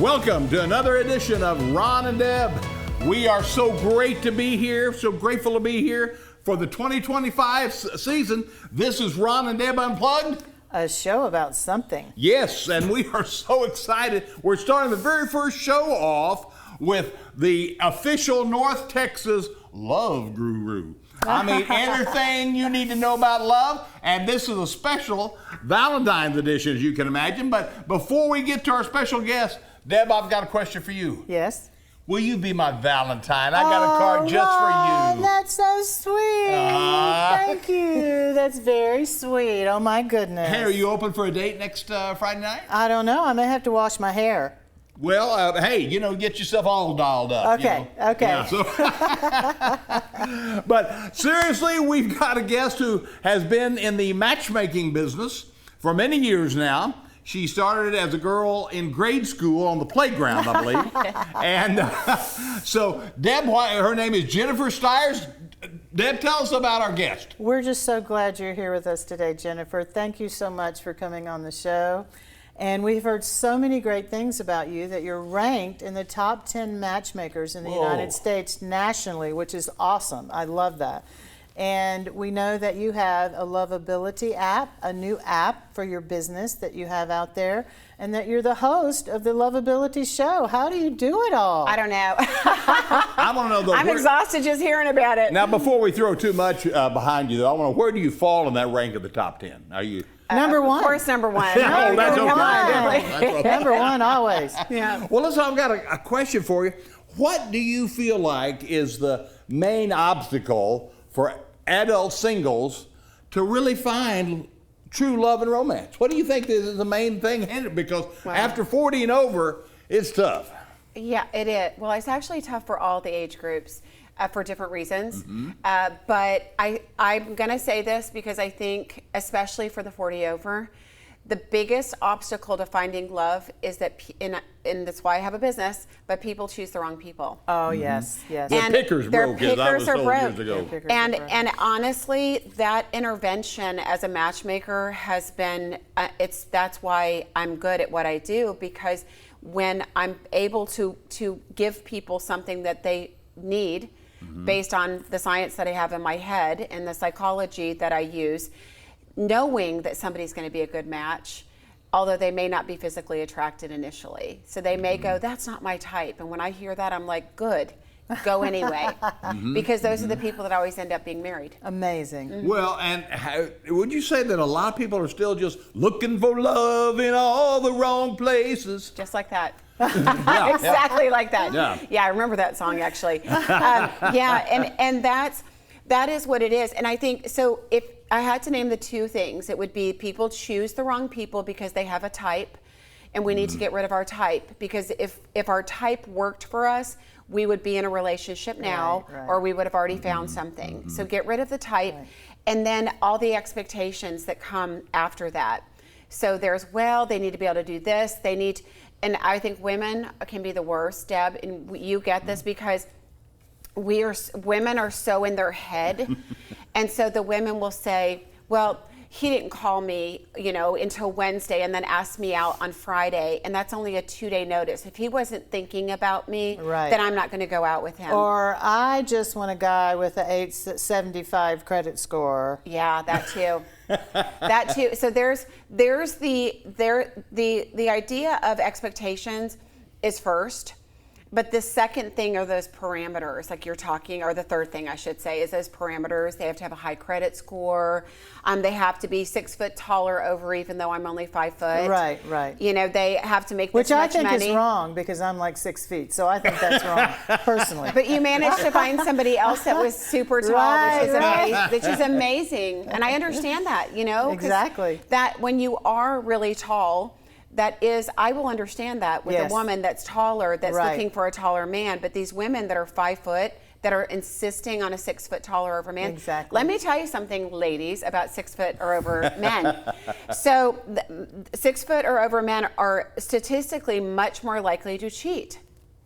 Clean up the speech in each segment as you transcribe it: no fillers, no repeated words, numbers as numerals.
Welcome to another edition of Ron and Deb. We are so great to be here, so grateful to be here for the 2025 season. This is Ron and Deb Unplugged. A show about something. Yes, and we are so excited. We're starting the very first show off with the official North Texas love guru. I mean, everything you need to know about love, and this is a special Valentine's edition, as you can imagine. But before we get to our special guest, Deb, I've got a question for you. Yes? Will you be my Valentine? I got a card just for you. That's so sweet. Thank you. That's very sweet. Oh, my goodness. Hey, are you open for a date next Friday night? I don't know. I may have to wash my hair. Well, hey, get yourself all dolled up. Okay, okay. Yeah, but seriously, we've got a guest who has been in the matchmaking business for many years now. She started as a girl in grade school on the playground, I believe. And so Deb, her name is Jennifer Styers. Deb, tell us about our guest. We're just so glad you're here with us today, Jennifer. Thank you so much for coming on the show. And we've heard so many great things about you that you're ranked in the top 10 matchmakers in the United States nationally, which is awesome. I love that. And we know that you have a Lovability app, a new app for your business that you have out there, and that you're the host of the Lovability show. How do you do it all? I don't know. I want to know, though. I'm exhausted just hearing about it. Now, before we throw too much behind you, though, I want to know, where do you fall in that rank of the top 10? Are you... Number one. Of course, number one. Oh, that's okay. Number one, always. Yeah. Well, listen, I've got a question for you. What do you feel like is the main obstacle for adult singles to really find true love and romance? What do you think is the main thing in it? Because after 40 and over, it's tough. Yeah, it is. Well, it's actually tough for all the age groups for different reasons. Mm-hmm. But I'm going to say this because I think, especially for the 40 over, the biggest obstacle to finding love is that, and that's why I have a business, but people choose the wrong people. Oh, yes, yes. Their pickers broke, as I was told years ago. And honestly, that intervention as a matchmaker has been, that's why I'm good at what I do, because when I'm able to give people something that they need, based on the science that I have in my head and the psychology that I use, knowing that somebody's going to be a good match, although they may not be physically attracted initially. So they may go, that's not my type. And when I hear that, I'm like, good, go anyway. Because those are the people that always end up being married. Amazing. Well, and would you say that a lot of people are still just looking for love in all the wrong places? Just like that. Exactly like that. Yeah, I remember that song actually. And that is what it is. And I think, so if I had to name the two things, it would be people choose the wrong people because they have a type, and we need to get rid of our type, because if our type worked for us, we would be in a relationship now, or we would have already found something. So get rid of the type, and then all the expectations that come after that. So there's, they need to be able to do this, and I think women can be the worst, Deb, and you get this because women are so in their head. And so the women will say, well, he didn't call me, until Wednesday and then asked me out on Friday. And that's only a 2-day notice. If he wasn't thinking about me, then I'm not going to go out with him. Or I just want a guy with an 875 credit score. Yeah, that too. That too. So there's the idea of expectations is first. But the second thing are those parameters, like you're talking, or the third thing I should say, is those parameters. They have to have a high credit score. They have to be 6 foot taller over, even though I'm only 5 foot. Right. They have to make this much money. Which I think is wrong, because I'm like 6 feet, so I think that's wrong, personally. But you managed to find somebody else that was super tall, which is amazing. And I understand that, Exactly. That when you are really tall, I will understand that with a woman that's taller, that's looking for a taller man. But these women that are 5 foot, that are insisting on a 6 foot taller over man. Exactly. Let me tell you something, ladies, about 6 foot or over men. So 6 foot or over men are statistically much more likely to cheat.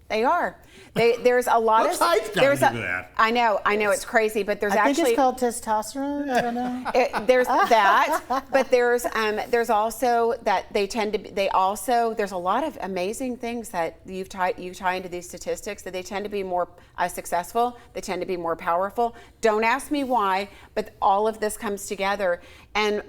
They are. There's a lot What's of. height got There's to do with that? I know, it's crazy, but there's I actually. think it's called testosterone. I don't know. There's that, but there's also that they tend to be, there's a lot of amazing things that you tie into these statistics, that they tend to be more successful, they tend to be more powerful. Don't ask me why, but all of this comes together. And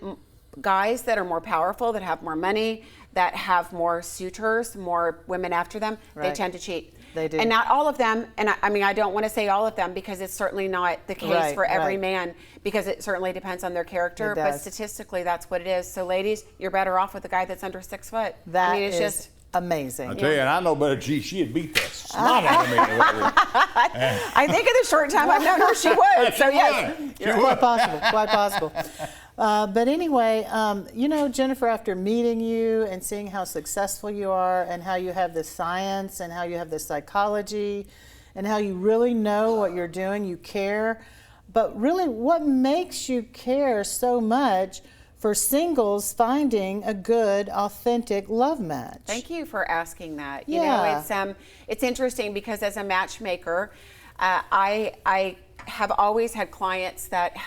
guys that are more powerful, that have more money, that have more suitors, more women after them, they tend to cheat. They do. And not all of them, and I mean, I don't want to say all of them because it's certainly not the case for every man, because it certainly depends on their character, but statistically that's what it is. So ladies, you're better off with a guy that's under 6 foot. That I mean, it's is just amazing. I tell you, and I know better. She'd beat the snot out of me. I think in the short time I've known her, she would. So yes, Quite possible. Quite possible. But anyway, you know, Jennifer, after meeting you and seeing how successful you are and how you have the science and how you have the psychology and how you really know what you're doing, you care. But really, what makes you care so much for singles finding a good, authentic love match? Thank you for asking that. You know, it's interesting because as a matchmaker, I have always had clients that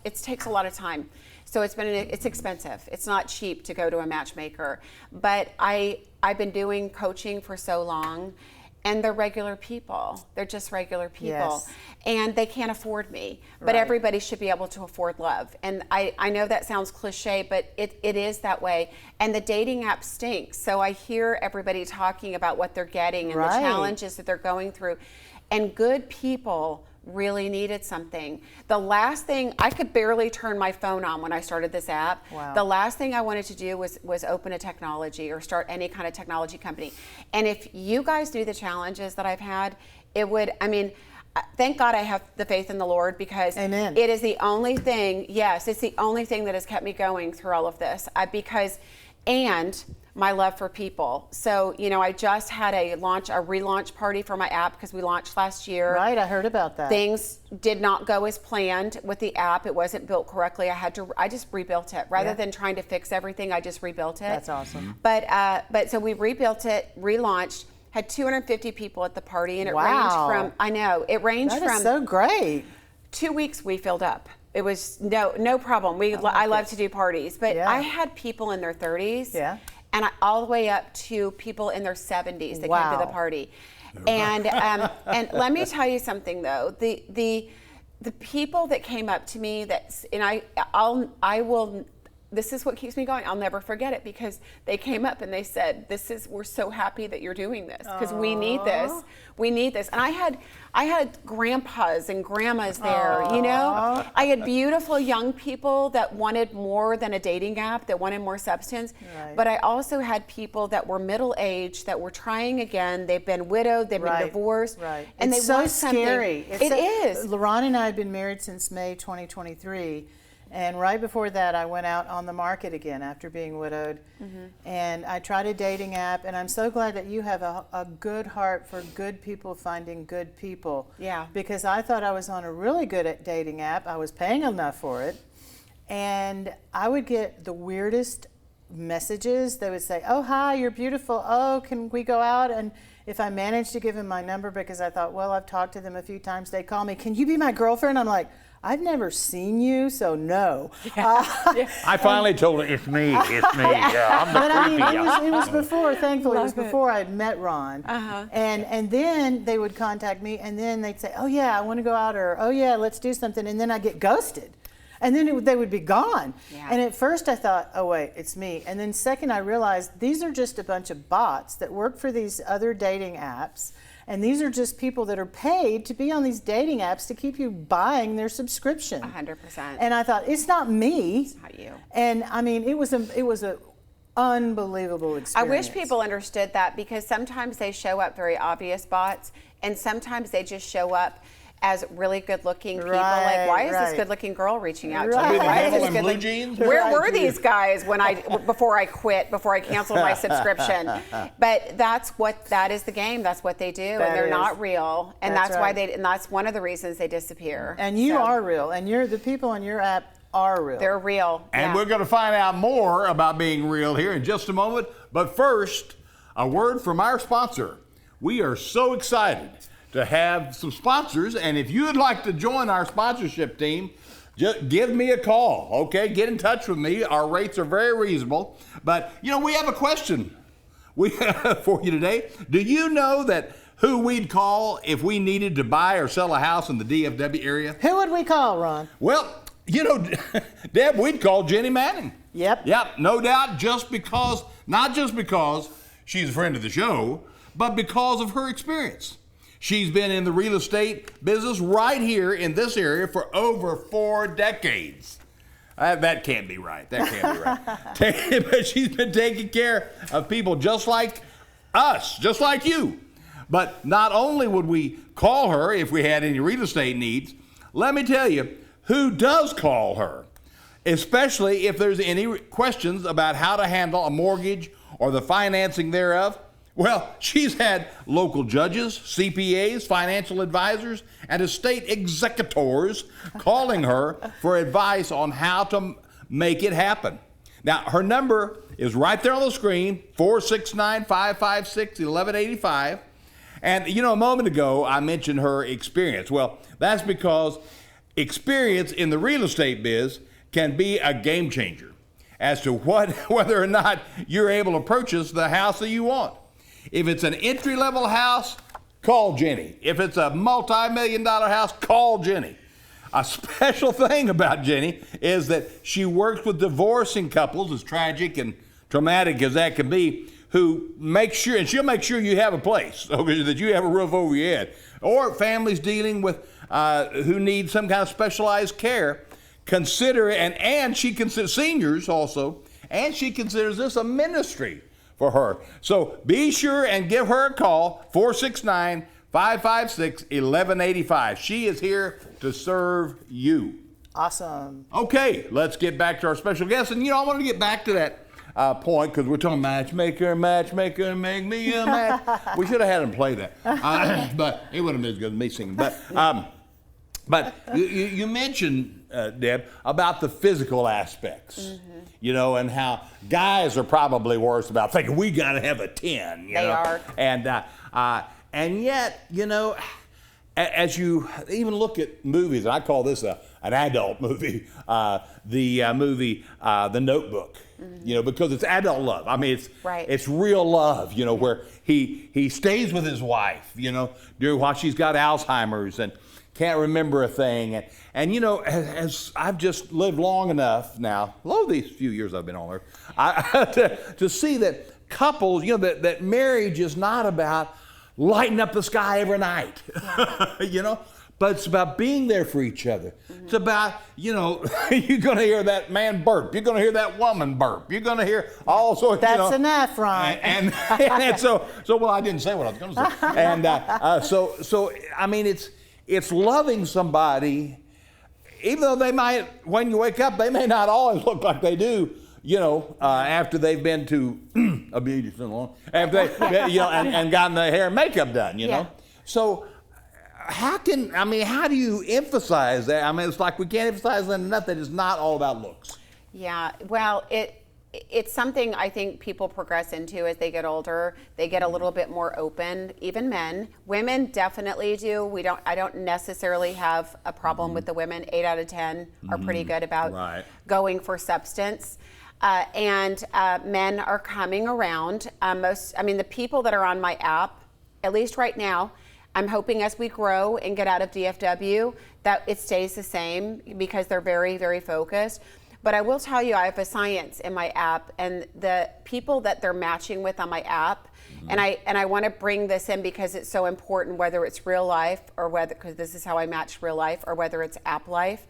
it takes a lot of time. So it's expensive. It's not cheap to go to a matchmaker. But I've been doing coaching for so long, and they're regular people. They're just regular people. Yes. And they can't afford me. But everybody should be able to afford love. And I know that sounds cliche, but it is that way. And the dating app stinks. So I hear everybody talking about what they're getting and the challenges that they're going through. And good people really needed something. The last thing, I could barely turn my phone on when I started this app. Wow. The last thing I wanted to do was open a technology or start any kind of technology company. And if you guys knew the challenges that I've had, it would, I mean, thank God I have the faith in the Lord, because Amen. It is the only thing, yes, it's the only thing that has kept me going through all of this. And my love for people. So, you know, I just had a relaunch party for my app because we launched last year. Right, I heard about that. Things did not go as planned with the app. It wasn't built correctly. I just rebuilt it. Rather than trying to fix everything, I just rebuilt it. That's awesome. But so we rebuilt it, relaunched, had 250 people at the party, and it ranged from, That is so great. 2 weeks we filled up. It was no problem. I love to do parties, but I had people in their 30s. Yeah. And all the way up to people in their 70s that came to the party. And and let me tell you something though, the people that came up to me this is what keeps me going. I'll never forget it, because they came up and they said, we're so happy that you're doing this, because we need this. We need this. And I had grandpas and grandmas there, you know? I had beautiful young people that wanted more than a dating app, that wanted more substance. Right. But I also had people that were middle-aged, that were trying again. They've been widowed, they've been divorced. Right. And it's they want so scary. It is. LaRon and I have been married since May 2023. And right before that, I went out on the market again after being widowed. Mm-hmm. And I tried a dating app, and I'm so glad that you have a good heart for good people finding good people. Yeah. Because I thought I was on a really good dating app. I was paying enough for it. And I would get the weirdest messages. They would say, "Oh, hi, you're beautiful. Oh, can we go out?" And if I managed to give them my number, because I thought, well, I've talked to them a few times, they call me, "Can you be my girlfriend?" I'm like, "I've never seen you, so no." I finally told her, it's me. I'm the but I mean, creepy. it was before, thankfully, it was before I had met Ron. And then they would contact me, and then they'd say, "Oh yeah, I want to go out," or "Oh yeah, let's do something," and then I'd get ghosted. And then they would be gone. Yeah. And at first I thought, oh wait, it's me. And then second I realized these are just a bunch of bots that work for these other dating apps. And these are just people that are paid to be on these dating apps to keep you buying their subscription. 100%. And I thought, it's not me. It's not you. And I mean, it was a unbelievable experience. I wish people understood that, because sometimes they show up very obvious bots, and sometimes they just show up as really good-looking people. Like, why is this good-looking girl reaching out to me? Why is this blue jeans? Where were these guys before I canceled my subscription? But that is the game. That's what they do, and they're not real. And that's why and that's one of the reasons they disappear. And you are real, and the people on your app are real. They're real. And we're going to find out more about being real here in just a moment. But first, a word from our sponsor. we are so excited to have some sponsors. And if you would like to join our sponsorship team, just give me a call, okay? Get in touch with me. Our rates are very reasonable. But, we have a question for you today. Do you know that who we'd call if we needed to buy or sell a house in the DFW area? Who would we call, Ron? Well, Deb, we'd call Jenny Manning. Yep. Yep, no doubt, not just because she's a friend of the show, but because of her experience. She's been in the real estate business right here in this area for over 4 decades. That can't be right. That can't be right. But she's been taking care of people just like us, just like you. But not only would we call her if we had any real estate needs, let me tell you who does call her, especially if there's any questions about how to handle a mortgage or the financing thereof. Well, she's had local judges, CPAs, financial advisors, and estate executors calling her for advice on how to make it happen. Now, her number is right there on the screen, 469-556-1185. And, a moment ago, I mentioned her experience. Well, that's because experience in the real estate biz can be a game changer as to whether or not you're able to purchase the house that you want. If it's an entry-level house, call Jenny. If it's a multi-million-dollar house, call Jenny. A special thing about Jenny is that she works with divorcing couples, as tragic and traumatic as that can be, who make sure, and she'll make sure you have a place, okay, that you have a roof over your head, or families dealing with who need some kind of specialized care. And she considers seniors also, and she considers this a ministry for her. So be sure and give her a call, 469-556-1185. She is here to serve you. Awesome. Okay, let's get back to our special guest. And, I want to get back to that point because we're talking matchmaker, make me a match. We should have had him play that. But it wouldn't have been as good as me singing. But you mentioned, Deb, about the physical aspects, and how guys are probably worse about thinking we got to have a 10. They are. And yet, as you even look at movies, and I call this an adult movie, the movie The Notebook, because it's adult love. I mean, it's real love, where he stays with his wife, while she's got Alzheimer's and can't remember a thing. And as I've just lived long enough now, these few years I've been on Earth, to see that couples, that marriage is not about lighting up the sky every night, but it's about being there for each other. It's about, you're going to hear that man burp. You're going to hear that woman burp. You're going to hear all sorts. That's enough, Ron. And so well, I didn't say what I was going to say. And so I mean, it's loving somebody, even though they might, when you wake up, they may not always look like they do, after they've been to a beauty salon, after they, and gotten their hair and makeup done, So how do you emphasize that? I mean, it's like we can't emphasize enough that it's not all about looks. Yeah, well, it's something I think people progress into as they get older. They get a little bit more open, even men. Women definitely do. I don't necessarily have a problem with the women. 8 out of 10 are pretty good about going for substance. And men are coming around. The people that are on my app, at least right now, I'm hoping as we grow and get out of DFW that it stays the same because they're very, very focused. But I will tell you, I have a science in my app, and the people that they're matching with on my app, and I want to bring this in because it's so important, whether it's real life or because this is how I match real life, or whether it's app life.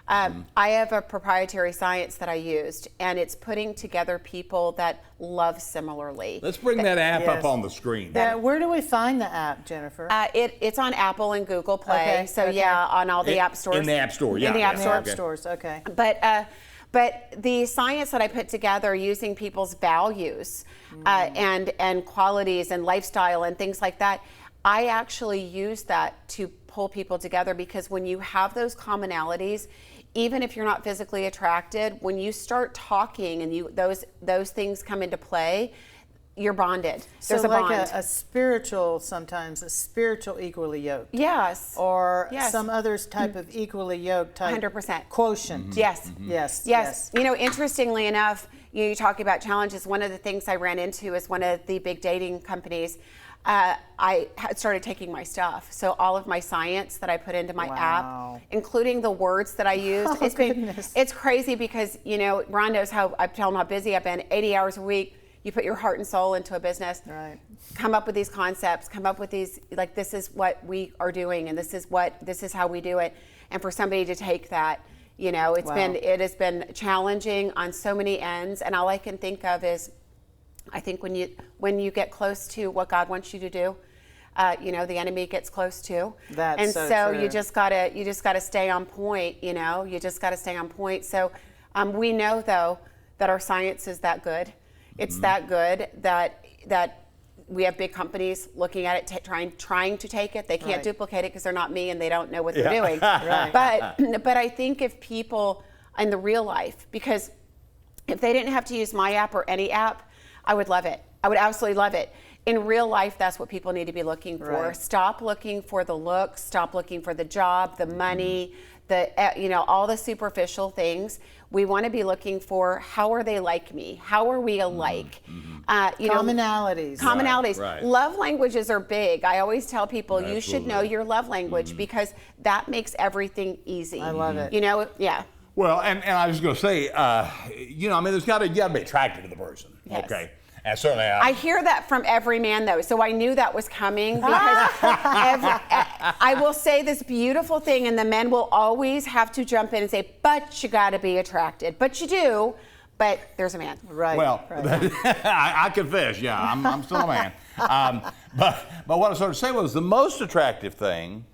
I have a proprietary science that I used, and it's putting together people that love similarly. Let's bring that app up on the screen. Where do we find the app, Jennifer? It's on Apple and Google Play. On all the app stores. In the app store, yeah. In the app stores, okay. But the science that I put together using people's values and qualities and lifestyle and things like that, I actually use that to pull people together, because when you have those commonalities, even if you're not physically attracted, when you start talking and those things come into play, you're bonded. So There's a like bond. a spiritual, sometimes a spiritual equally yoked. Yes. Or Yes. some other type of equally yoked type. 100%. Quotient. Yes. Yes. You know, interestingly enough, you talk about challenges. One of the things I ran into is one of the big dating companies. I had started taking my stuff. So all of my science that I put into my Wow. app, including the words that I use, Oh, goodness. it's crazy because, you know, Ron knows how, I tell him how busy I've been, 80 hours a week. You put your heart and soul into a business, Right. come up with these concepts, come up with these, like, this is what we are doing and this is how we do it. And for somebody to take that, you know, it has been challenging on so many ends. And all I can think of is, I think when you get close to what God wants you to do, you know, the enemy gets close too. That's and so true. you just gotta stay on point. You know, you just gotta stay on point. So we know though that our science is that good. It's that good that we have big companies looking at it, trying to take it. They can't Right. duplicate it because they're not me and they don't know what they're doing. Right. But I think if people in the real life, because if they didn't have to use my app or any app, I would love it. I would absolutely love it. In real life, that's what people need to be looking for. Right. Stop looking for the looks. Stop looking for the job, the money, all the superficial things. We want to be looking for, how are they like me? How are we alike? Commonalities. Commonalities. Right. Love languages are big. I always tell people you should Absolutely. know your love language because that makes everything easy. I love it. You know, yeah. Well, and I was going to say, you know, I mean, you got to be attracted to the person. Yes. Okay. And certainly, I hear that from every man, though, so I knew that was coming because I will say this beautiful thing, and the men will always have to jump in and say, but you got to be attracted. But you do, but there's a man. Right. Well, right. I confess, yeah, I'm still a man. But what I sort of say was the most attractive thing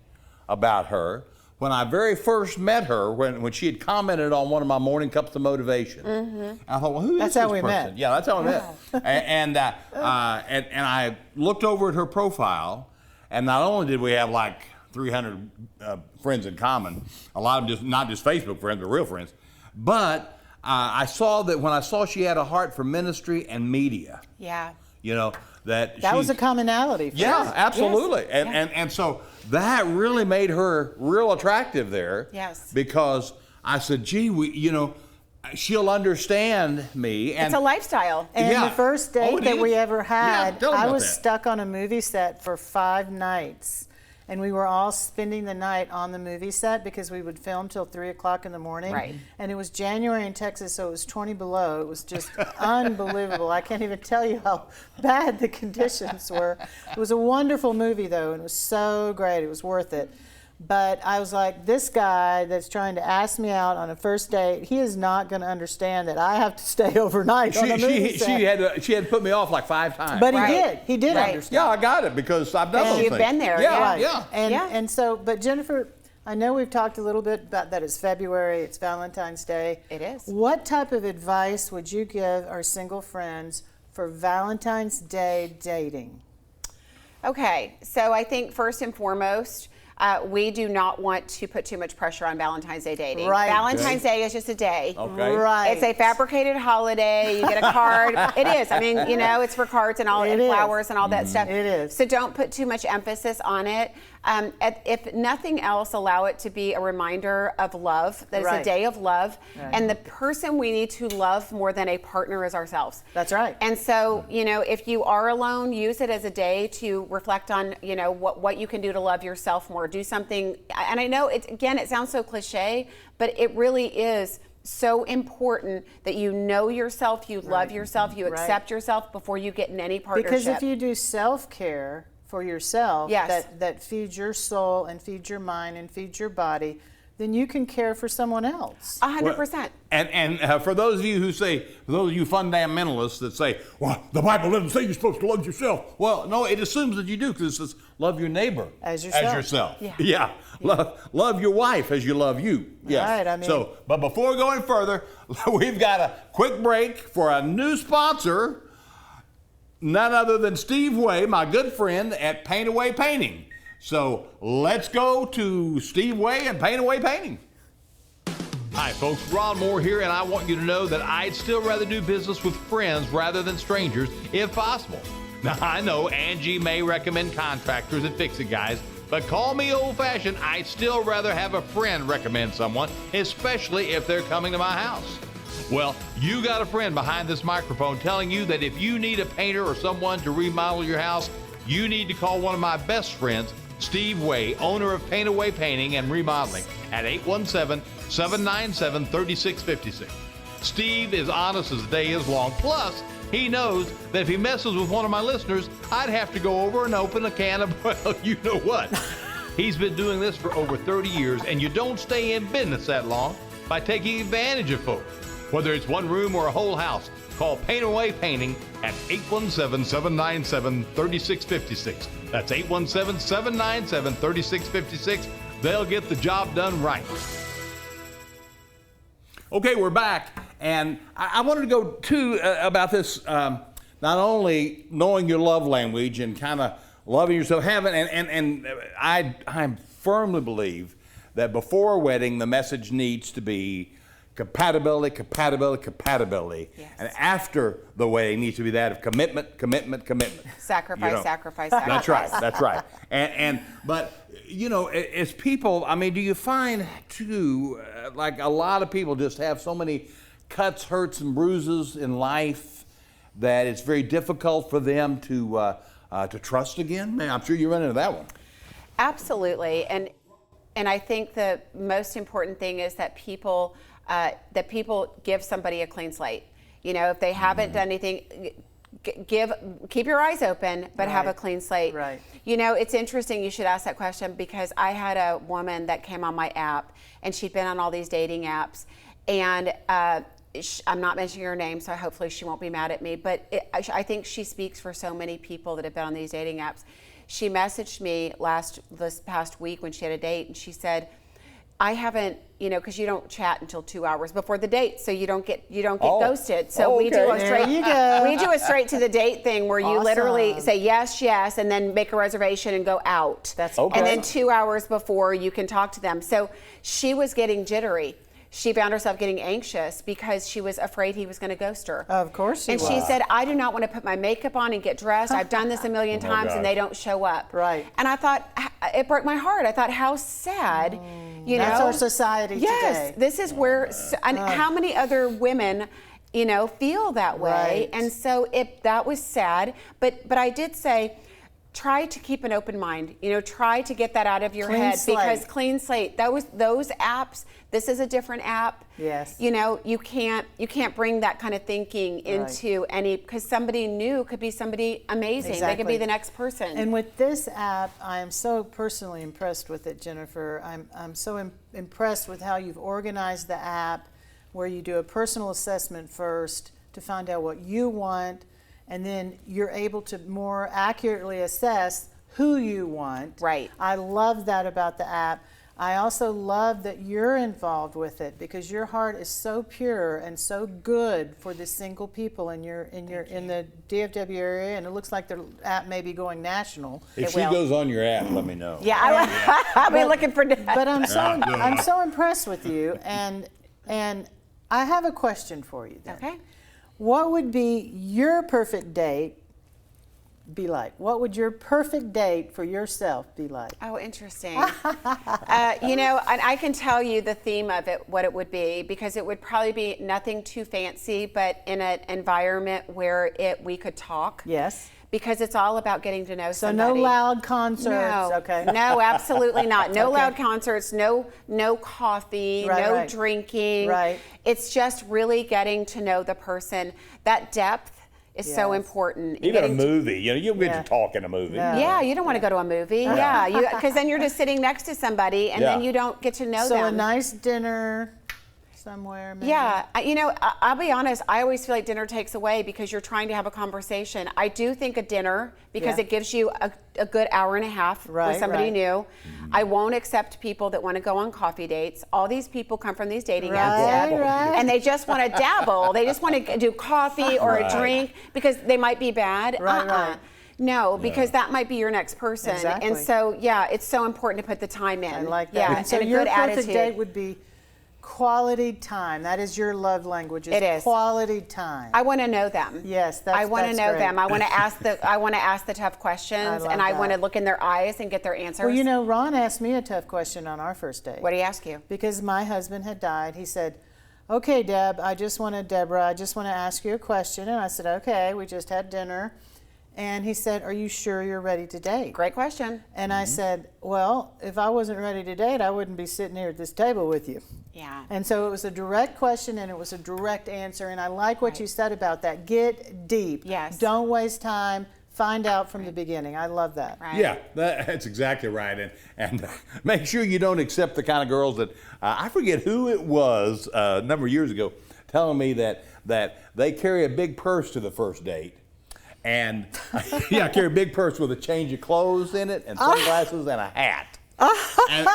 about her, when I very first met her, when she had commented on one of my morning cups of motivation, I thought, well, who is That's this how we person? met. Yeah, that's how we met. And I looked over at her profile, and not only did we have like 300 friends in common, a lot of them not just Facebook friends, but real friends, but I saw that when I saw she had a heart for ministry and media. Yeah. You know, that was a commonality for yeah, us. absolutely. And so that really made her real attractive there. Yes. Because I said, gee, she'll understand me. And It's a lifestyle. And Yeah. the first Oh, date it that is? we ever had, Yeah, tell 'em I about was that. stuck on a movie set for 5 nights. And we were all spending the night on the movie set because we would film till 3 o'clock in the morning. Right. And it was January in Texas, so it was 20 below. It was just unbelievable. I can't even tell you how bad the conditions were. It was a wonderful movie, though, and it was so great. It was worth it. But I was like, this guy that's trying to ask me out on a first date, he is not going to understand that I have to stay overnight on a movie set. she had put me off like 5 times. But Right. he did. He did Right. understand. yeah, I got it because I've done And those you've things. been there, Yeah, yeah. yeah. And Yeah. and so, but Jennifer, I know we've talked a little bit about that. It's February. It's Valentine's Day. It is. What type of advice would you give our single friends for Valentine's Day dating? Okay, so I think first and foremost, we do not want to put too much pressure on Valentine's Day dating. Right. Valentine's Day is just a day. Okay. Right. It's a fabricated holiday. You get a card. It is. I mean, you know, it's for cards and all, It and is. flowers and all that stuff. It is. So don't put too much emphasis on it. If nothing else, allow it to be a reminder of love. That it's Right. a day of love, Right. and the person we need to love more than a partner is ourselves. That's right. And so, you know, if you are alone, use it as a day to reflect on, you know, what you can do to love yourself more. Do something, and I know it sounds so cliche, but it really is so important that you know yourself, you love yourself, you Right. accept yourself before you get in any partnership. Because if you do self-care for yourself, Yes. that feeds your soul and feeds your mind and feeds your body, then you can care for someone else. 100%. And for those of you who say, for those of you fundamentalists that say, well, the Bible doesn't say you're supposed to love yourself. Well, no, it assumes that you do because it says love your neighbor As yourself. Yeah. Love your wife as you love you. Yes. Right, I mean- So, but before we go any further, we've got a quick break for a new sponsor, none other than Steve Way, my good friend at Paint Away Painting. So let's go to Steve Way and Paint Away Painting. Hi folks, Ron Moore here, and I want you to know that I'd still rather do business with friends rather than strangers if possible. Now I know Angie may recommend contractors and fix-it guys, but call me old-fashioned, I'd still rather have a friend recommend someone, especially if they're coming to my house. Well, you got a friend behind this microphone telling you that if you need a painter or someone to remodel your house, you need to call one of my best friends, Steve Way, owner of Paint Away Painting and Remodeling, at 817-797-3656. Steve is honest as the day is long. Plus, he knows that if he messes with one of my listeners, I'd have to go over and open a can of, well, you know what. He's been doing this for over 30 years, and you don't stay in business that long by taking advantage of folks. Whether it's one room or a whole house, call Paint Away Painting at 817-797-3656. That's 817-797-3656. They'll get the job done right. Okay, we're back, and I wanted to go too about this, not only knowing your love language and kind of loving yourself, and I firmly believe that before a wedding, the message needs to be compatibility. Yes. And after the wedding needs to be that of commitment. Sacrifice. That's right. But you know, as people, I mean, do you find too, like a lot of people just have so many cuts, hurts, and bruises in life that it's very difficult for them to trust again? Man, I'm sure you run into that one. Absolutely, and I think the most important thing is that people give somebody a clean slate. You know, if they haven't done anything, keep your eyes open, but have a clean slate. Right. You know, it's interesting you should ask that question, because I had a woman that came on my app, and she'd been on all these dating apps, and I'm not mentioning her name, so hopefully she won't be mad at me, but I think she speaks for so many people that have been on these dating apps. She messaged me this past week when she had a date, and she said, I haven't, you know, because you don't chat until 2 hours before the date, so you don't get ghosted. So we do a straight to the date thing where you literally say yes, and then make a reservation and go out. That's okay. And then 2 hours before you can talk to them. So she was getting jittery. She found herself getting anxious because she was afraid he was going to ghost her. Of course she was. And she said, I do not want to put my makeup on and get dressed. I've done this a million times and they don't show up. Right. And I thought, it broke my heart. I thought, how sad, you know. That's our society today. Yes, this is where, and how many other women, you know, feel that way. Right. And so that was sad. But I did say, try to keep an open mind. You know, try to get that out of your head. Because clean slate, those apps, this is a different app. Yes. You know, you can't bring that kind of thinking into any, because somebody new could be somebody amazing. Exactly. They could be the next person. And with this app, I am so personally impressed with it, Jennifer. I'm so impressed with how you've organized the app, where you do a personal assessment first to find out what you want, and then you're able to more accurately assess who you want. Right. I love that about the app. I also love that you're involved with it, because your heart is so pure and so good for the single people in the DFW area, and it looks like the app may be going national. If she goes on your app, let me know. Yeah, I'll be looking for that. But I'm so impressed with you, and I have a question for you then. Okay. What would be your perfect date be like? What would your perfect date for yourself be like? Oh, interesting. You know, and I can tell you the theme of it, what it would be, because it would probably be nothing too fancy, but in an environment where we could talk. Yes. Because it's all about getting to know So somebody. no loud concerts, No, okay? no, absolutely not. No Okay. loud concerts, no coffee, Right. drinking. Right. It's just really getting to know the person. That depth is so Yes. important. Even a movie, you know, you don't get to talk in a movie. No. Yeah, you don't want to go to a movie. Yeah, because then you're just sitting next to somebody, and then you don't get to know So them. a nice dinner somewhere, maybe? Yeah, you know, I'll be honest, I always feel like dinner takes away because you're trying to have a conversation. I do think a dinner, because it gives you a good hour and a half with somebody new. I won't accept people that want to go on coffee dates. All these people come from these dating apps, Right. and they just want to dabble. They just want to do coffee or a drink because they might be bad. Right. No, because that might be your next person. Exactly. And so, yeah, it's so important to put the time in. I like that. Yeah, And so and a your good perfect attitude. date would be quality time. That is your love language. It is quality time. I want to know them. Yes, I want to know great. them. I want to ask the tough questions, and I want to look in their eyes and get their answers. Well, you know, Ron asked me a tough question on our first date. What did he ask you? Because my husband had died. He said, "Okay, Deborah, I just want to ask you a question." And I said, "Okay." We just had dinner. And he said, "Are you sure you're ready to date?" Great question. And I said, "Well, if I wasn't ready to date, I wouldn't be sitting here at this table with you." Yeah. And so it was a direct question and it was a direct answer. And I like what you said about that. Get deep. Yes. Don't waste time. Find out from the beginning. I love that. Right. Yeah, that's exactly right. And make sure you don't accept the kind of girls that, I forget who it was a number of years ago, telling me that they carry a big purse to the first date. And yeah, carry a big purse with a change of clothes in it and sunglasses and a hat. And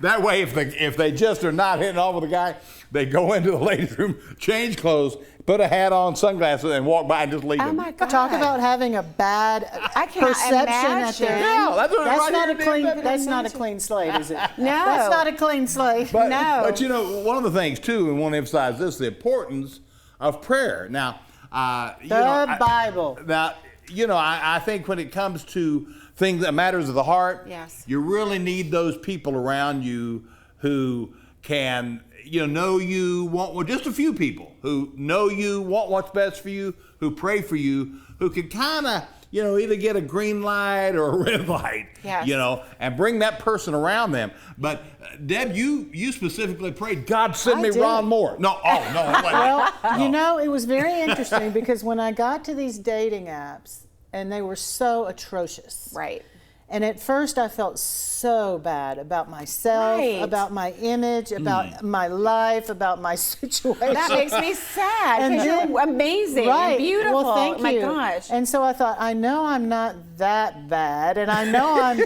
that way, if they just are not hitting off with a guy, they go into the ladies' room, change clothes, put a hat on, sunglasses, and walk by and just leave Oh them. my God. Talk about having a bad I cannot perception imagine. at their Yeah, that's what That's right not here, a clean. Deb. That's not a clean slate, is it? No. That's not a clean slate. But you know, one of the things too, and want to emphasize this: the importance of prayer. Now, Bible. Now, you know, I think when it comes to things that matters of the heart, Yes. you really need those people around you who can, know you, want just a few people who know you, want what's best for you, who pray for you, who can kind of, either get a green light or a red light, Yes. and bring that person around them. But Deb, you specifically prayed, God, send me did. Ron Moore. No, Well, it was very interesting because when I got to these dating apps, and they were so atrocious. Right. And at first I felt so bad about myself, Right. about my image, about my life, about my situation. That makes me sad And because then- you're amazing Right. and beautiful. Well, thank oh my you. gosh. And so I thought, I know I'm not that bad, and I know I'm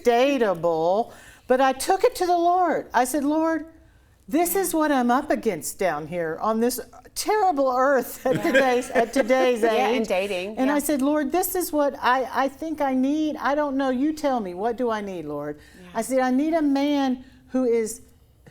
dateable, but I took it to the Lord. I said, Lord, this is what I'm up against down here on this terrible earth at today's age. Yeah, in dating. And yeah. I said, Lord, this is what I think I need. I don't know. You tell me. What do I need, Lord? Yeah. I said, I need a man who is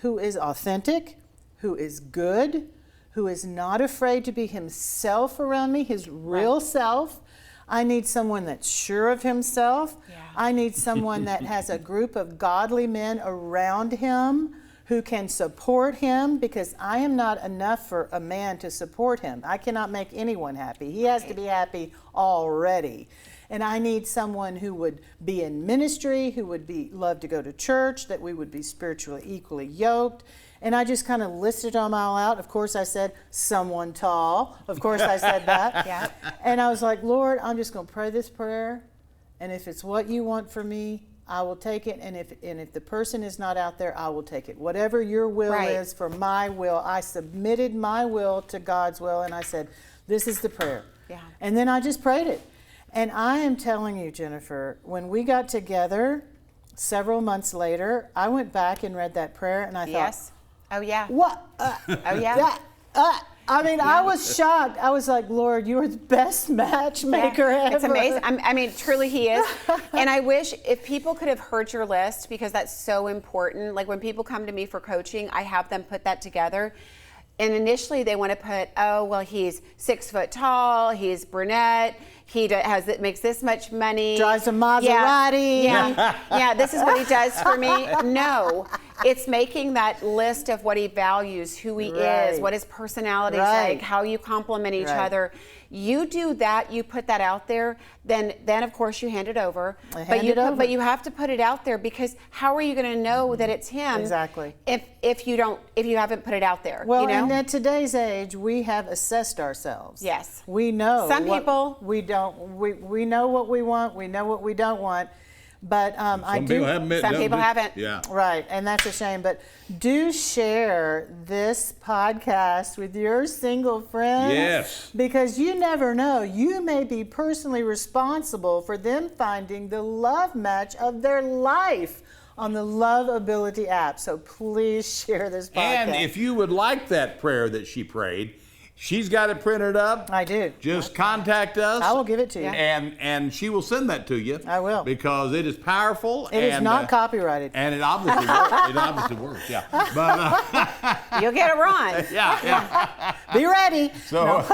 authentic, who is good, who is not afraid to be himself around me, his real self. I need someone that's sure of himself. Yeah. I need someone that has a group of godly men around him who can support him, because I am not enough for a man to support him. I cannot make anyone happy. He has to be happy already. And I need someone who would be in ministry, who would love to go to church, that we would be spiritually equally yoked. And I just kind of listed them all out. Of course, I said someone tall. Of course, I said that. Yeah. And I was like, Lord, I'm just going to pray this prayer. And if it's what you want for me, I will take it. And if the person is not out there, I will take it. Whatever your will Right. is for my will, I submitted my will to God's will. And I said, this is the prayer. Yeah. And then I just prayed it. And I am telling you, Jennifer, when we got together several months later, I went back and read that prayer and I Yes. thought, Oh yeah. what? Oh yeah. I was shocked. I was like, Lord, you're the best matchmaker ever. It's amazing. I mean, truly he is. And I wish if people could have heard your list, because that's so important. Like when people come to me for coaching, I have them put that together. And initially they want to put, oh, well, he's 6 foot tall, he's brunette, he makes this much money. Drives a Maserati. Yeah, this is what he does for me. No, it's making that list of what he values, who he is, what his personality is like, how you complement each other. You do that, you put that out there, then of course you hand it over. But you have to put it out there, because how are you going to know that it's him? Exactly. If you haven't put it out there. Well, you know? and at today's age, we have assessed ourselves. Yes. We know. Some people we don't. We know what we want. We know what we don't want. But I do. Some people haven't. Yeah. Right, and that's a shame. But do share this podcast with your single friends. Yes. Because you never know. You may be personally responsible for them finding the love match of their life on the Love Ability app. So please share this podcast. And if you would like that prayer that she prayed, She's got it printed up. I do. Just contact us. I will give it to you. And she will send that to you. I will. Because it is powerful. It is not copyrighted. And it obviously works. It obviously works, yeah. But, You'll get a run. yeah. Be ready. So,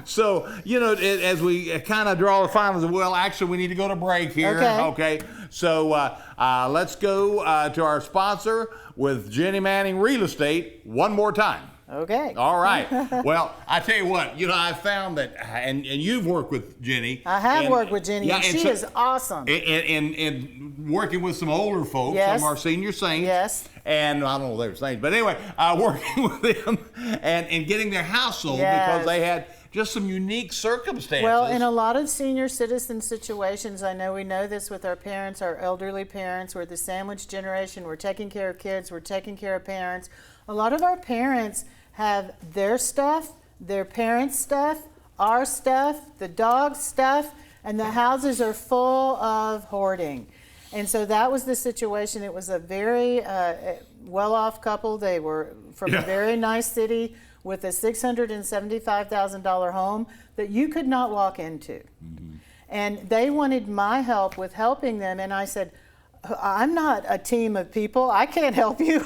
so as we kind of draw the finals, well, actually, we need to go to break here. Okay. So let's go to our sponsor with Jenny Manning Real Estate one more time. Okay. All right. Well, I tell you what, I found that, and you've worked with Jenny. I have worked with Jenny, and she is awesome. And working with some older folks, some of our senior saints. Yes. And I don't know if they were saints, but anyway, working with them and getting their house sold because they had just some unique circumstances. Well, in a lot of senior citizen situations, I know we know this with our parents, our elderly parents, we're the sandwich generation, we're taking care of kids, we're taking care of parents. A lot of our parents have their stuff, their parents' stuff, our stuff, the dog's stuff, and the houses are full of hoarding. And so that was the situation. It was a very well-off couple. They were from a very nice city with a $675,000 home that you could not walk into. Mm-hmm. And they wanted my help with helping them, and I said, I'm not a team of people. I can't help you.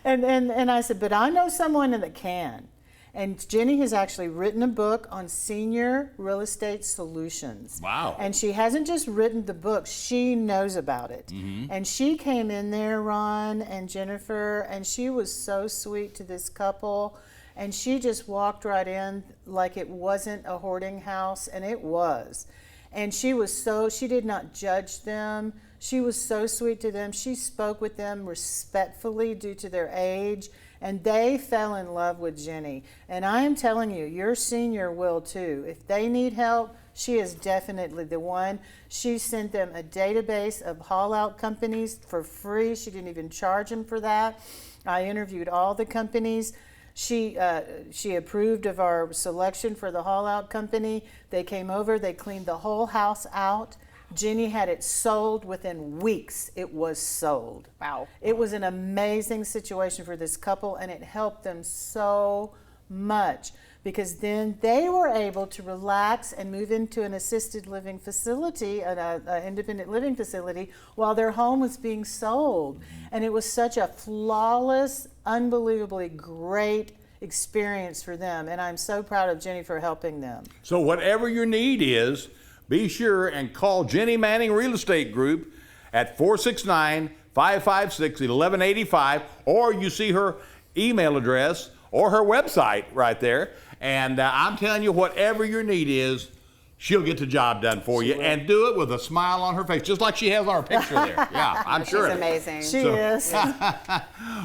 and I said, but I know someone that can. And Jenny has actually written a book on senior real estate solutions. Wow. And she hasn't just written the book, she knows about it. Mm-hmm. And she came in there, Ron and Jennifer, and she was so sweet to this couple. And she just walked right in like it wasn't a hoarding house, and it was. And she did not judge them. She was so sweet to them. She spoke with them respectfully due to their age, and they fell in love with Jenny. And I am telling you, your senior will too. If they need help, she is definitely the one. She sent them a database of haul-out companies for free. She didn't even charge them for that. I interviewed all the companies. She approved of our selection for the haul-out company. They came over, they cleaned the whole house out. Jenny had it sold within weeks. It was sold. Wow. It was an amazing situation for this couple, and it helped them so much because then they were able to relax and move into an assisted living facility, an independent living facility, while their home was being sold. And it was such a flawless, unbelievably great experience for them. And I'm so proud of Jenny for helping them. So whatever your need is, be sure and call Jenny Manning Real Estate Group at 469-556-1185, or you see her email address or her website right there. And I'm telling you, whatever your need is, she'll get the job done for you and do it with a smile on her face, just like she has on her picture there. Yeah, I'm sure. She's amazing. She is.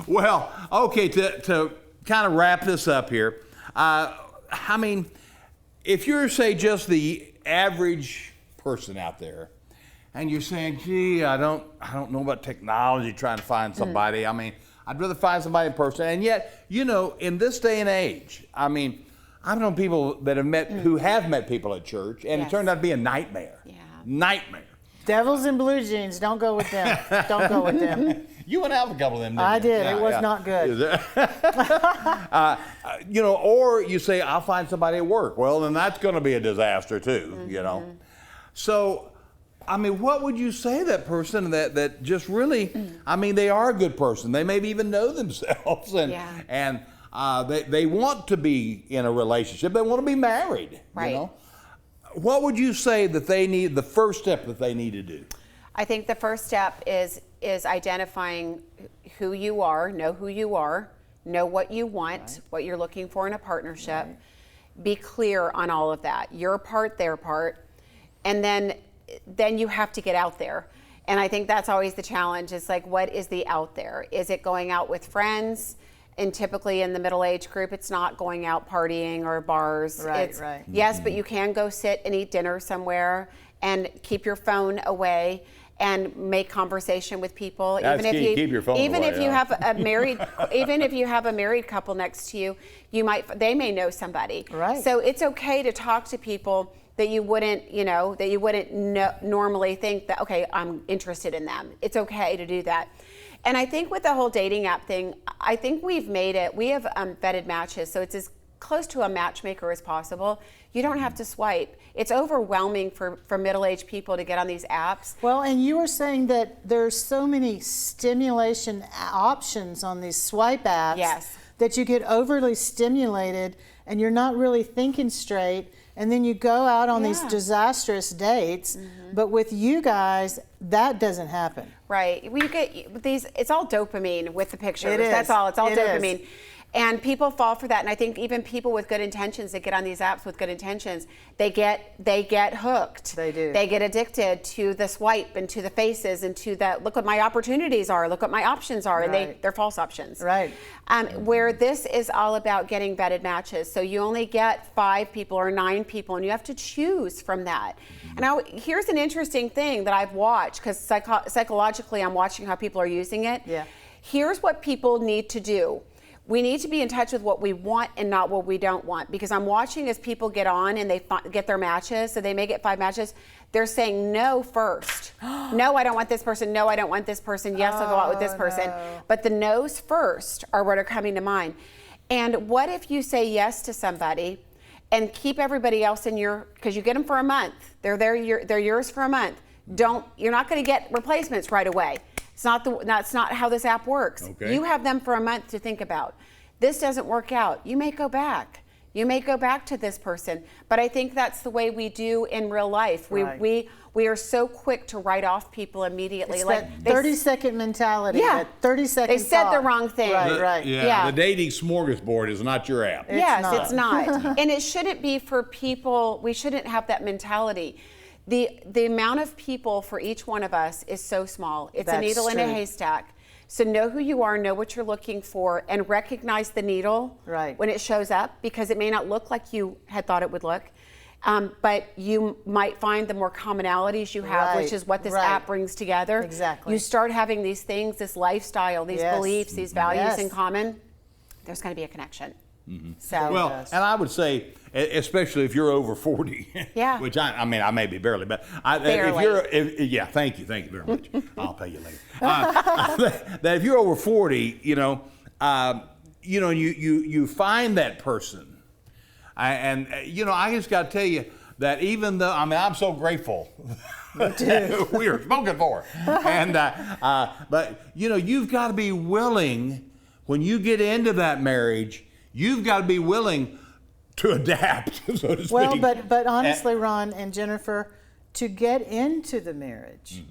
Well, okay, to kind of wrap this up here, I mean, if you're, say, just the average person out there, and you're saying, gee, I don't know about technology trying to find somebody. I mean, I'd rather find somebody in person. And yet, in this day and age, I mean, I've known people that who have met people at church, and it turned out to be a nightmare. Yeah. Nightmare. Devils in blue jeans, don't go with them. Don't go with them. You went out with a couple of them, didn't I you? did. It was not good. Or you say, I'll find somebody at work. Well, then that's going to be a disaster too, So, I mean, what would you say to that person that just really, I mean, they are a good person. They maybe even know themselves and they want to be in a relationship. They want to be married, right. What would you say that they need, the first step that they need to do? I think the first step is identifying who you are, know who you are, know what you want, what you're looking for in a partnership. Be clear on all of that. Your part, their part. And then you have to get out there. And I think that's always the challenge. It's like, what is the out there? Is it going out with friends? And typically in the middle-age group, it's not going out partying or bars. Right. Yes, but you can go sit and eat dinner somewhere and keep your phone away and make conversation with people. That's even key. if you keep your phone even away, if you have a married even if you have a married couple next to you, they may know somebody. Right. So it's okay to talk to people that you wouldn't normally think that, okay, I'm interested in them. It's okay to do that. And I think with the whole dating app thing, I think we have vetted matches, so it's as close to a matchmaker as possible. You don't have to swipe. It's overwhelming for middle-aged people to get on these apps. Well, and you were saying that there's so many stimulation options on these swipe apps. Yes. That you get overly stimulated and you're not really thinking straight, and then you go out on these disastrous dates. But with you guys, that doesn't happen. Right. We get these. It's all dopamine with the pictures. It is. That's all. It's all It dopamine. is. And people fall for that. And I think even people with good intentions that get on these apps with good intentions, they get hooked. They do. They get addicted to the swipe and to the faces and to the look what my opportunities are, look what my options are, and they're false options. Right. Where this is all about getting vetted matches. So you only get 5 people or 9 people, and you have to choose from that. And here's an interesting thing that I've watched, because psychologically I'm watching how people are using it. Yeah. Here's what people need to do. We need to be in touch with what we want and not what we don't want, because I'm watching as people get on and they get their matches, so they may get 5 matches. They're saying no first. No, I don't want this person. No, I don't want this person. Yes, I'll go out with this person. No. But the no's first are what are coming to mind. And what if you say yes to somebody and keep everybody else in because you get them for a month. They're yours for a month. You're not going to get replacements right away. That's not how this app works. Okay. You have them for a month to think about. This doesn't work out. You may go back. You may go back to this person. But I think that's the way we do in real life. Right. We are so quick to write off people immediately. It's that 30-second mentality. Yeah. That 30-second They said the thought. wrong thing. Right. Yeah. The dating smorgasbord is not your app. It's not. And it shouldn't be for people. We shouldn't have that mentality. The amount of people for each one of us is so small. It's a That's needle in a true. haystack. So know who you are, know what you're looking for, and recognize the needle when it shows up, because it may not look like you had thought it would look. But you might find the more commonalities you have, which is what this app brings together. Exactly. You start having these things, this lifestyle, these beliefs, these values in common, there's going to be a connection. So Well, and I would say, especially if you're over 40, Yeah. which I mean, I may be barely, but Barely. thank you very much. I'll pay you later. That if you're over 40, you find that person, and I just got to tell you that even though I'm so grateful. We are spoken for, and but you've got to be willing when you get into that marriage. You've got to be willing to adapt, so to speak. Well, but honestly, Ron and Jennifer, to get into the marriage,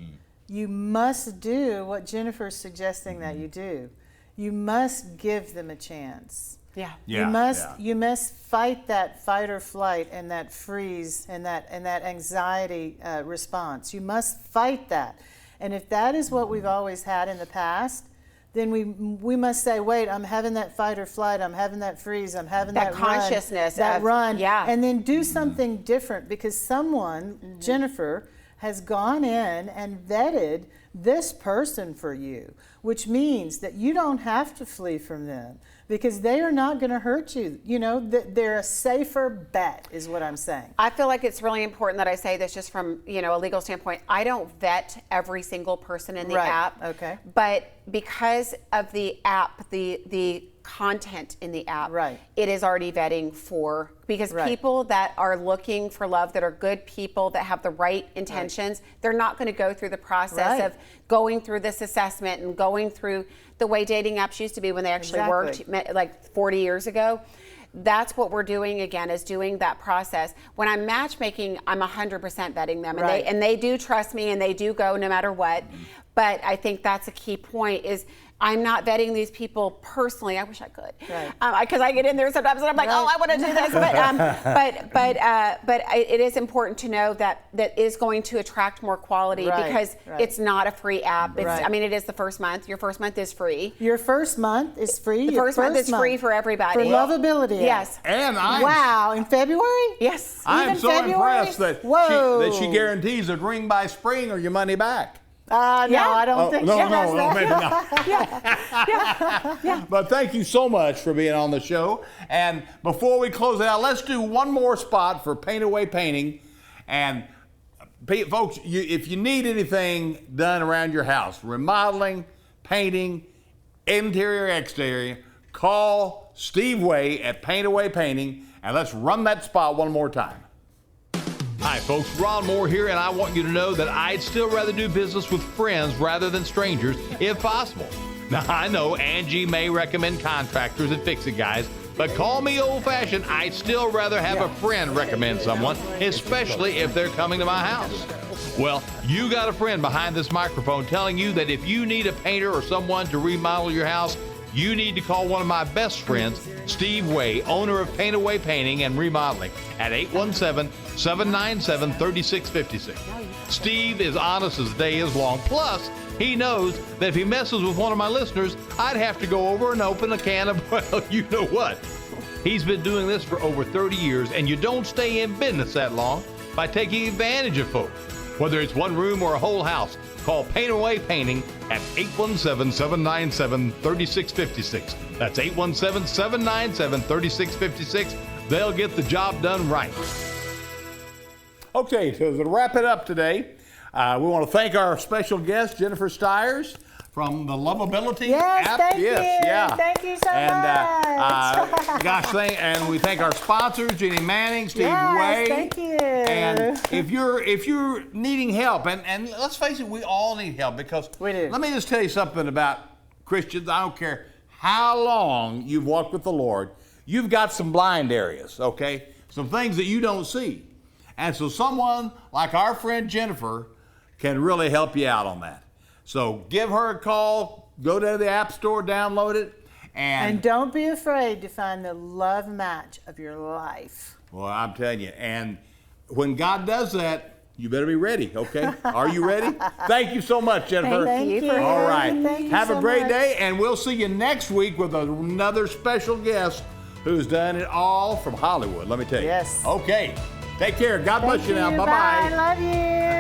you must do what Jennifer's suggesting that you do. You must give them a chance. yeah. You must fight that fight or flight and that freeze and that anxiety response. You must fight that. And if that is what we've always had in the past, then we must say, wait, I'm having that fight or flight, I'm having that freeze, I'm having that consciousness run, yeah. and then do something different, because someone, Jennifer, has gone in and vetted this person for you, which means that you don't have to flee from them, because they are not going to hurt you. They're a safer bet, is what I'm saying. I feel like it's really important that I say this just from, a legal standpoint. I don't vet every single person in the app. Okay. But because of the app, the content in the app, it is already vetting because people that are looking for love, that are good people, that have the right intentions, they're not going to go through the process of going through this assessment and going through the way dating apps used to be when they actually worked like 40 years ago. That's what we're doing again, is doing that process. When I'm matchmaking, I'm 100% vetting them, and they do trust me, and they do go no matter what. But I think that's a key point, is I'm not vetting these people personally. I wish I could, because I get in there sometimes and I'm like, oh, I want to do this. But it is important to know that is going to attract more quality, because it's not a free app. I mean, it is the first month. Your first month is free. Your first month is free. The first month is free for everybody. For lovability. Yes. And in February? Yes. I'm so impressed that she guarantees a ring by spring or your money back. No, I don't think she has that. Maybe not. But thank you so much for being on the show. And before we close it out, let's do one more spot for Paint Away Painting. And folks, if you need anything done around your house, remodeling, painting, interior, exterior, call Steve Way at Paint Away Painting, and let's run that spot one more time. Hi folks, Ron Moore here, and I want you to know that I'd still rather do business with friends rather than strangers if possible. Now I know Angie may recommend contractors and fix-it guys, but call me old-fashioned, I'd still rather have a friend recommend someone, especially if they're coming to my house. Well, you got a friend behind this microphone telling you that if you need a painter or someone to remodel your house, you need to call one of my best friends, Steve Way, owner of Paint Away Painting and Remodeling, at 817-797-3656. Steve is honest as the day is long. Plus, he knows that if he messes with one of my listeners, I'd have to go over and open a can of, well, you know what. He's been doing this for over 30 years, and you don't stay in business that long by taking advantage of folks. Whether it's one room or a whole house, call Paint Away Painting at 817-797-3656. That's 817-797-3656. They'll get the job done right. Okay, so to wrap it up today, we want to thank our special guest, Jennifer Styers, from the Lovability app. Thank you. Yeah. Thank you so much. And we thank our sponsors, Jeannie Manning, Steve Way. Thank you. And if you're needing help, and let's face it, we all need help, because We do. let me just tell you something about Christians. I don't care how long you've walked with the Lord, you've got some blind areas, okay? Some things that you don't see. And so someone like our friend Jennifer can really help you out on that. So give her a call, go to the App Store, download it, And don't be afraid to find the love match of your life. well, I'm telling you, and when God does that, you better be ready, okay? Are you ready? Thank you so much, Jennifer. Thank you for All right. Thank you Have a so great much. day, and we'll see you next week with another special guest who's done it all from Hollywood, let me tell you. Yes. Okay. Take care. God bless you now. Bye. Bye-bye. Love you.